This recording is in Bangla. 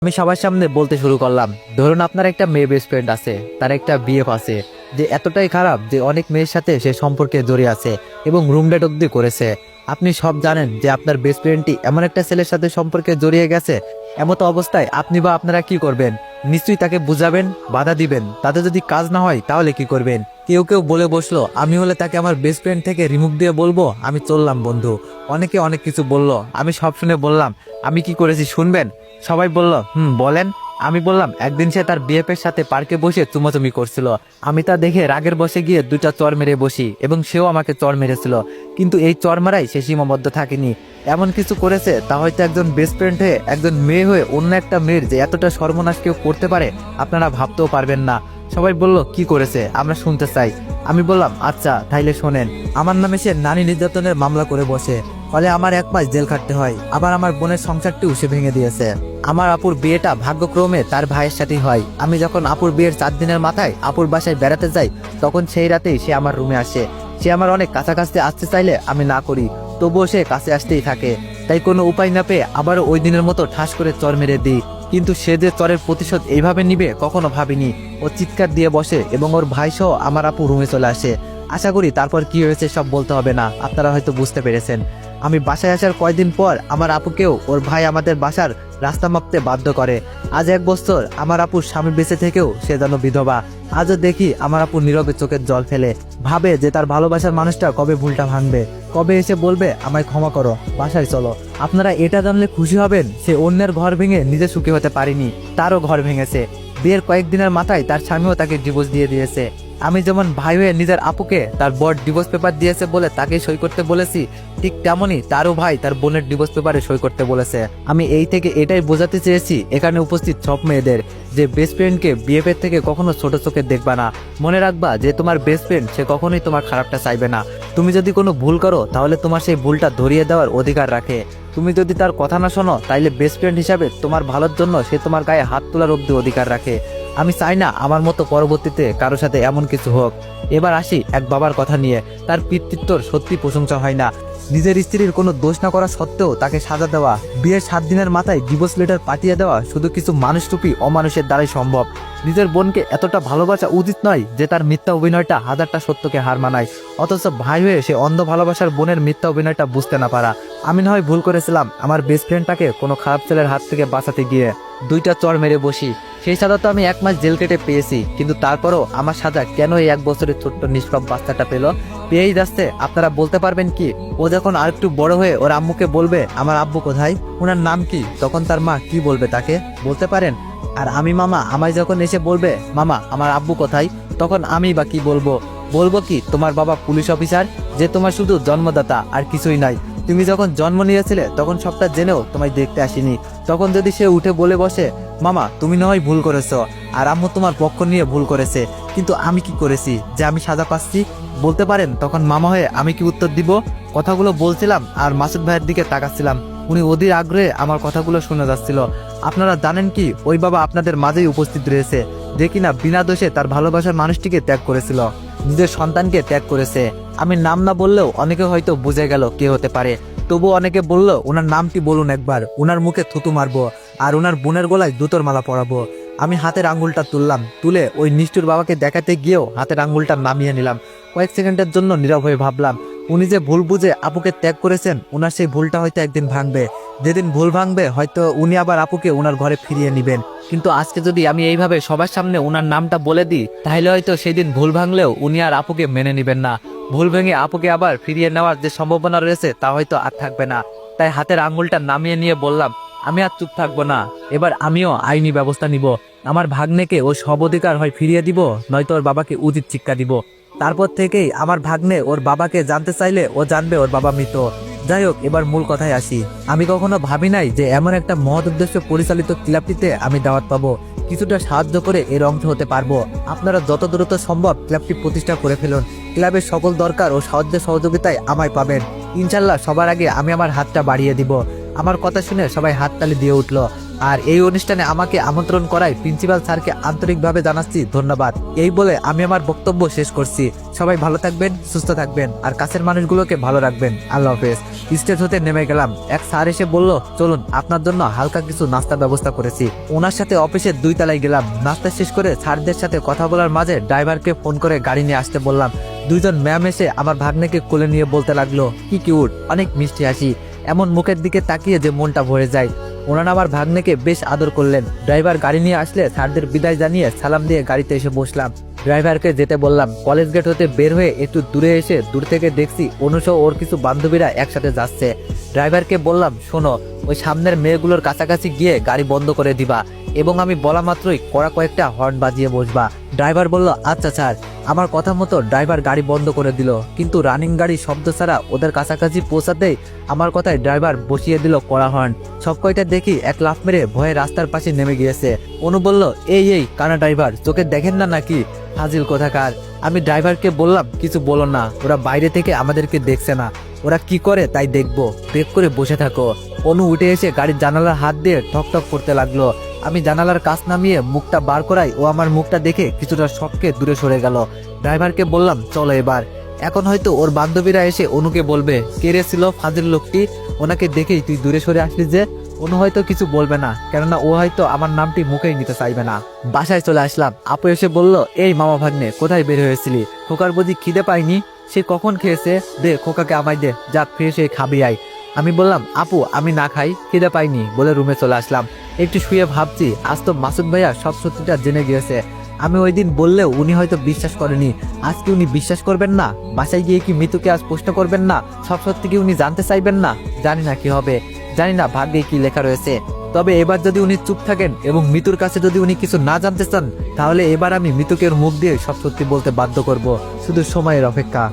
আমি সবার সামনে বলতে শুরু করলাম, ধরুন আপনার একটা মেয়ে বেস্ট ফ্রেন্ড আছে, তার একটা বিএফ আছে, যে এতটাই খারাপ যে অনেক মেয়ের সাথে সে সম্পর্কে জড়িয়ে আছে এবং রুম ডেট অব্দি করেছে। আপনি সব জানেন যে আপনার বেস্ট ফ্রেন্ডটি এমন একটা ছেলের সাথে সম্পর্কে জড়িয়ে গেছে। এমতো অবস্থায় আপনি বা আপনারা কি করবেন? নিশ্চয়ই তাকে বুঝাবেন, বাধা দিবেন। তাতে যদি কাজ না হয় তাহলে কি করবেন? কেউ কেউ বলে বসলো, আমি হলে তাকে আমার বেস্ট ফ্রেন্ড থেকে রিমুভ দিয়ে বলবো আমি চললাম বন্ধু। অনেকে অনেক কিছু বললো, আমি সব শুনে বললাম আমি কি করেছি শুনবেন? সবাই বলল বলেন। আমি বললাম একদিন সে তার বিএফ এর সাথে পার্কে বসে চুমাচুমি করছিল। আমি তা দেখে রাগের বসে গিয়ে দুইটা চর মেরে বসি এবং সেও আমাকে চর মেরেছিল। কিন্তু এই চর মারাই সে সীমাবদ্ধ থাকেনি, এমন কিছু করেছে তা হয়তো একজন বেস্ট ফ্রেন্ড হয়ে, একজন মেয়ে হয়ে অন্য একটা মেয়ের যে এতটা সর্বনাশ কেউ করতে পারে আপনারা ভাবতেও পারবেন না। সবাই বলল কি করেছে আমরা শুনতে চাই। আমি বললাম আচ্ছা তাইলে শোনেন। আমার নামে সে নারী নির্যাতনের মামলা করে বসে, ফলে আমার 1 মাস জেল খাটতে হয়। আবার আমার বোনের সংসারটিও সে ভেঙে দিয়েছে। আমার আপুর বিয়েটা ভাগ্যক্রমে তার ভাইয়ের সাথেই হয়। আমি যখন আপুর বিয়ের 4 দিনের মাথায় আপুর বাসায় বেড়াতে যাই, তখন সেই রাতেই সে আমার রুমে আসে। সে আমার অনেক কাছাকাছি আসতে চাইলে আমি না করি, তবুও সে কাছে আসতেই থাকে। তাই কোনো উপায় না পেয়ে আবারও ওই দিনের মতো ঠাস করে চর মেরে দিই। কিন্তু সে যে চরের প্রতিশোধ এইভাবে নিবে কখনো ভাবিনি। ও চিৎকার দিয়ে বসে এবং ওর ভাই সহ আমার আপু রুমে চলে আসে। আশা করি তারপর কি হয়েছে সব বলতে হবে না, আপনারা হয়তো বুঝতে পেরেছেন। আমি বাসায় আসার কয়েকদিন পর আমার আপুকেও ওর ভাই আমাদের বাসার রাস্তা মাপতে বাধ্য করে। আজ 1 বছর আমার আপুর স্বামী বেঁচে থেকেও সে যেন বিধবা। আজও দেখি আমার আপু নীরবে চোখের জল ফেলে, ভাবে যে তার ভালোবাসার মানুষটা কবে ভুলটা ভাঙবে, কবে এসে বলবে আমায় ক্ষমা করো, বাসায় চলো। আপনারা এটা জানলে খুশি হবেন, সে অন্যের ঘর ভেঙে নিজে সুখী হতে পারেনি, তারও ঘর ভেঙেছে। বিয়ের কয়েকদিনের মাথায় তার স্বামীও তাকে ডিভোর্স দিয়ে দিয়েছে। আমি যেমন ভাই হয়ে নিজের আপুকে তার বর ডিভোর্স পেপার দিয়েছে বলে তাকে সই করতে বলেছি, ঠিক তেমনই তারও ভাই তার বোনের ডিভোর্স পেপারে সই করতে বলেছে। আমি এই থেকে এটাই বোঝাতে চেয়েছি এখানে উপস্থিত সব মেয়েদের, যে বেস্ট ফ্রেন্ডকে বিএফ এর থেকে কখনো ছোট চোখে দেখবা না। মনে রাখবা যে তোমার বেস্ট ফ্রেন্ড সে কখনোই তোমার খারাপটা চাইবে না। তুমি যদি কোনো ভুল করো তাহলে তোমার সেই ভুলটা ধরিয়ে দেওয়ার অধিকার রাখে। তুমি যদি তার কথা না শোনো তাইলে বেস্ট ফ্রেন্ড হিসাবে তোমার ভালোর জন্য সে তোমার গায়ে হাত তোলার অব্দি অধিকার রাখে। আমি চাই না আমার মতো পরবর্তীতে কারো সাথে এমন কিছু হোক। এবার আসি এক বাবার কথা নিয়ে। তার পিতৃত্বর সত্যি প্রশংসা হয় না। নিজের স্ত্রীর কোনো দোষ না করা সত্ত্বেও তাকে সাজা দেওয়া, বিয়ের 7 দিনের মাথায় ডিভোর্স লেটার পাঠিয়ে দেওয়া শুধু কিছু মানুষরূপী অমানুষের দ্বারাই সম্ভব। নিজের বোনকে এতটা ভালোবাসা উচিত নয় যে তার মিথ্যা অভিনয়টা হাজারটা সত্যকে হার মানায়। অথচ ভাই হয়ে সে অন্ধ ভালোবাসার বোনের মিথ্যা অভিনয়টা বুঝতে না পারা। আমি না হয় ভুল করেছিলাম আমার বেস্ট ফ্রেন্ডটাকে কোনো খারাপ ছেলের হাত থেকে বাঁচাতে গিয়ে, দুইটা চর মেরে বসি। সেই সাজা তো আমি 1 মাস জেল কেটে পেয়েছি, কিন্তু তারপরও আমার সাজা কেন এই 1 বছরের ছোট্ট নিষ্পাপ বাচ্চাটা পেল? পেয়েই যাচ্ছে। আপনারা বলতে পারবেন কি, ও যখন আরেকটু বড় হয়ে ওর আম্মুকে বলবে আমার আব্বু কোথায়, ওনার নাম কি, তখন তার মা কি বলবে তাকে বলতে পারেন? আর আমি মামা আমায় যখন এসে বলবে মামা আমার আব্বু কোথায়, তখন আমি বা কি বলবো? বলবো কি তোমার বাবা পুলিশ অফিসার, যে তোমার শুধু জন্মদাতা আর কিছুই নাই। তুমি যখন জন্ম নিয়েছিলে তখন সবটা জেনেও তোমায় দেখতে আসিনি। তখন যদি সে উঠে বলে বসে মামা তুমি না হয় ভুল করেছো আর আম্মু তোমার পক্ষ নিয়ে ভুল করেছে, কিন্তু আমি কি করেছি যে আমি সাজা পাচ্ছি, বলতে পারেন? তখন মামা হয়ে আমি কি উত্তর দিব? কথাগুলো বলছিলাম আর মাসুদ ভাইয়ের দিকে তাকাচ্ছিলাম। উনি অধীর আগ্রহে আমার কথাগুলো শুনে যাচ্ছিল। আপনারা জানেন কি, ওই বাবা আপনাদের মাঝেই উপস্থিত রয়েছে, যে কিনা বিনা দোষে তার ভালোবাসার মানুষটিকে ত্যাগ করেছিল, নিজের সন্তানকে ত্যাগ করেছে। আমি নাম না বললেও অনেকে হয়তো বুঝে গেল কে হতে পারে। তবু অনেকে বলল ওনার নামটি বলুন একবার, ওনার মুখে থুতু মারবো আর ওনার বোনের গলায় জুতোর মালা পরাবো। আমি হাতের আঙ্গুলটা তুললাম, তুলে ওই নিষ্ঠুর বাবাকে দেখাতে গিয়েও হাতের আঙ্গুলটা নামিয়ে নিলাম। কয়েক সেকেন্ডের জন্য নীরব হয়ে ভাবলাম, উনি যে ভুল বুঝে আপুকে ত্যাগ করেছেন, ওনার সেই ভুলটা হয়তো একদিন ভাঙবে। যেদিন ভুল ভাঙবে হয়তো উনি আবার আপুকে ওনার ঘরে ফিরিয়ে নেবেন। কিন্তু আজকে যদি আমি এইভাবে সবার সামনে ওনার নামটা বলে দিই, তাহলে হয়তো সেদিন ভুল ভাঙলেও উনি আর আপুকে মেনে নেবেন না। ভুল ভেঙে আপুকে আবার ফিরিয়ে নেওয়ার যে সম্ভাবনা রয়েছে তা হয়তো আর থাকবে না। তাই হাতের আঙ্গুলটা নামিয়ে নিয়ে বললাম, আমি আর চুপ থাকবো না, এবার আমিও আইনি ব্যবস্থা নিব। আমার ভাগ্নেকে ও সব অধিকার হয় ফিরিয়ে দিব, নয়তো ওর বাবাকে উচিত শিক্ষা দিব। তারপর থেকেই আমার ভাগ্নে ওর বাবাকে জানতে চাইলে ও জানবে ওর বাবা মৃত। যাই হোক, এবার মূল কথায় আসি। আমি কখনো ভাবি নাই যে এমন একটা মহৎ উদ্দেশ্য পরিচালিত ক্লাবটিতে আমি দাওয়াত পাবো, কিছুটা সাহায্য করে এর অংশ হতে পারবো। আপনারা যত দ্রুত সম্ভব ক্লাবটি প্রতিষ্ঠা করে ফেলুন। ক্লাবের সকল দরকার ও সাহায্য সহযোগিতায় আমায় পাবেন ইনশাল্লাহ। সবার আগে আমি আমার হাতটা বাড়িয়ে দিব। আমার কথা শুনে সবাই হাততালি দিয়ে উঠলো। আর এই অনুষ্ঠানে আমাকে আমন্ত্রণ করায় প্রিন্সিপাল স্যারকে আন্তরিকভাবে জানাচ্ছি ধন্যবাদ। এই বলে আমি আমার বক্তব্য শেষ করছি। সবাই ভালো থাকবেন, সুস্থ থাকবেন আর কাছের মানুষগুলোকে ভালো রাখবেন। আল্লাহ হাফেজ। স্টেজ হতে নেমে গেলাম। এক স্যার এসে বলল, চলুন আপনার জন্য হালকা কিছু নাস্তার ব্যবস্থা করেছি। ওনার সাথে অফিসের 2 তলায় গেলাম। নাস্তা শেষ করে স্যারদের সাথে কথা বলার মাঝে ড্রাইভারকে ফোন করে গাড়ি নিয়ে আসতে বললাম। 2 জন ম্যাম এসে আমার ভাগ্নেকে কোলে নিয়ে বলতে লাগলো, কি কিউট, অনেক মিষ্টি হাসি। এমন মুখের দিকে তাকিয়ে যে মনটা ভরে যায়। ওনারা আমার ভাগ্নেকে বেশ আদর করলেন। ড্রাইভার গাড়ি নিয়ে আসলে স্যারদের বিদায় জানিয়ে সালাম দিয়ে গাড়িতে এসে বসলাম। ড্রাইভারকে যেতে বললাম। কলেজ গেট হতে বের হয়ে একটু দূরে এসে দূর থেকে দেখছি অনুসহ ওর কিছু বান্ধবীরা একসাথে যাচ্ছে। ড্রাইভারকে বললাম, শোনো, ওই সামনের মেয়েগুলোর কাছাকাছি গিয়ে গাড়ি বন্ধ করে দিবা এবং আমি বলা মাত্রই কড়া কয়েকটা হর্ন বাজিয়ে বসবা। ড্রাইভার বলল, আচ্ছা স্যার। আমার কথা মতো ড্রাইভার গাড়ি বন্ধ করে দিল, কিন্তু রানিং গাড়ি শব্দ ছাড়া ওদের কাছাকাছি পৌঁছাতেই আমার কথায় ড্রাইভার বসিয়ে দিল কড়া হর্ন। সব কয়টা দেখি এক লাফ মেরে ভয়ে রাস্তার পাশে নেমে গিয়েছে। অনু বলল, এই কানা ড্রাইভার, চোখে দেখেন না নাকি, হাজিল কোথাকার। আমি ড্রাইভারকে বললাম, কিছু বলো না, ওরা বাইরে থেকে আমাদেরকে দেখছে না, ওরা কি করে তাই দেখবো, ব্রেক করে বসে থাকো। অনু উঠে এসে গাড়ির জানালার হাত দিয়ে ঠকঠক করতে লাগলো। আমি জানালার কাছ নামিয়ে মুখটা বার করাই ও আমার মুখটা দেখে কিছুটা শক্কে দূরে সরে গেল। ড্রাইভারকে বললাম, চলো এবার। এখন হয়তো ওর বান্ধবীরা এসে অনুকে বলবে, কে রে ছিল ফাজিল লোকটি, ওনাকে দেখেই তুই দূরে সরে আসলি যে। অনু হয়তো কিছু বলবে না, কেননা ও হয়তো আমার নামটি মুখেই নিতে চাইবে না। বাসায় চলে আসলাম। আপু এসে বলল, এই মামা ভাগ্নে, কোথায় বের হয়েছিলি? খোকার বুঝি খিদে পাইনি? সে কখন খেয়েছে? দে খোকাকে আমায় দে, যা ফ্রেশ হয়ে খাবি আয়। আমি বললাম, আপু আমি না খাই, খিদে পাইনি বলে রুমে চলে আসলাম। একটু শুয়ে ভাবছি, আজ তো মাসুদ ভাইয়া সব সত্যিটা জেনে গিয়েছে। আমি ওই দিন বললেও উনি হয়তো বিশ্বাস করেনি। আজকে উনি বিশ্বাস করবেন না? বাসায় গিয়ে কি মিতুকে আজ প্রশ্ন করবেন না? সব সত্যি কি উনি জানতে চাইবেন না? জানি না কি হবে, জানি না ভাগ্যে কি লেখা রয়েছে। তবে এবার যদি উনি চুপ থাকেন এবং মিতুর কাছে যদি উনি কিছু না জানতে চান, তাহলে এবার আমি মিতুকের মুখ দিয়ে সব সত্যি বলতে বাধ্য করব। শুধু সময়ের অপেক্ষা।